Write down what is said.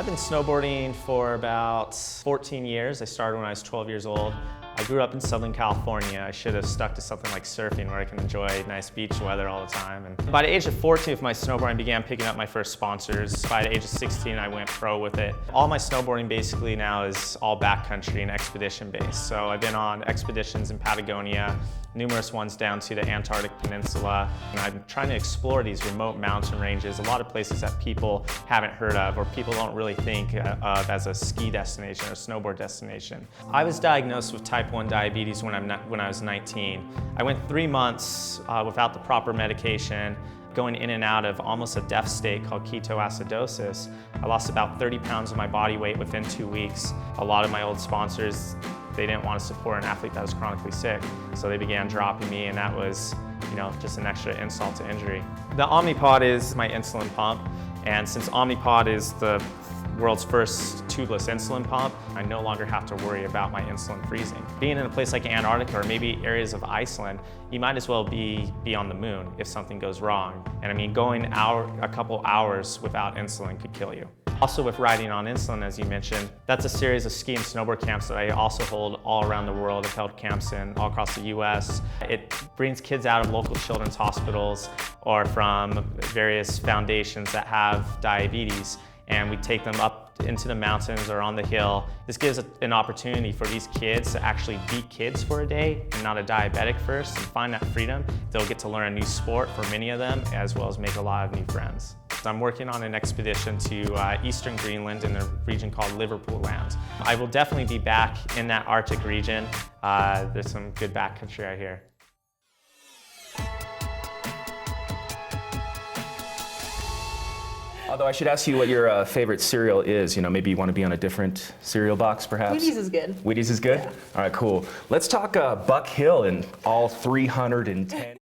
I've been snowboarding for about 14 years. I started when I was 12 years old. I grew up in Southern California. I should have stuck to something like surfing where I can enjoy nice beach weather all the time. And by the age of 14 with my snowboarding, I began picking up my first sponsors. By the age of 16, I went pro with it. All my snowboarding basically now is all backcountry and expedition based. So I've been on expeditions in Patagonia, numerous ones down to the Antarctic Peninsula. And I'm trying to explore these remote mountain ranges, a lot of places that people haven't heard of or people don't really think of as a ski destination or snowboard destination. I was diagnosed with type 1 diabetes when I was 19. I went 3 months without the proper medication, going in and out of almost a death state called ketoacidosis. I lost about 30 pounds of my body weight within 2 weeks. A lot of my old sponsors, they didn't want to support an athlete that was chronically sick, so they began dropping me, and that was, just an extra insult to injury. The Omnipod is my insulin pump, and since Omnipod is the world's first tubeless insulin pump, I no longer have to worry about my insulin freezing. Being in a place like Antarctica or maybe areas of Iceland, you might as well be on the moon if something goes wrong. And I mean, going a couple hours without insulin could kill you. Also with riding on insulin, as you mentioned, that's a series of ski and snowboard camps that I also hold all around the world. I've held camps all across the US. It brings kids out of local children's hospitals or from various foundations that have diabetes, and we take them up into the mountains or on the hill. This gives an opportunity for these kids to actually be kids for a day and not a diabetic first, and find that freedom. They'll get to learn a new sport for many of them, as well as make a lot of new friends. I'm working on an expedition to eastern Greenland in a region called Liverpool Land. I will definitely be back in that Arctic region. There's some good backcountry out here. Although I should ask you what your favorite cereal is. Maybe you want to be on a different cereal box, perhaps? Wheaties is good. Wheaties is good? Yeah. All right, cool. Let's talk Buck Hill and all 310.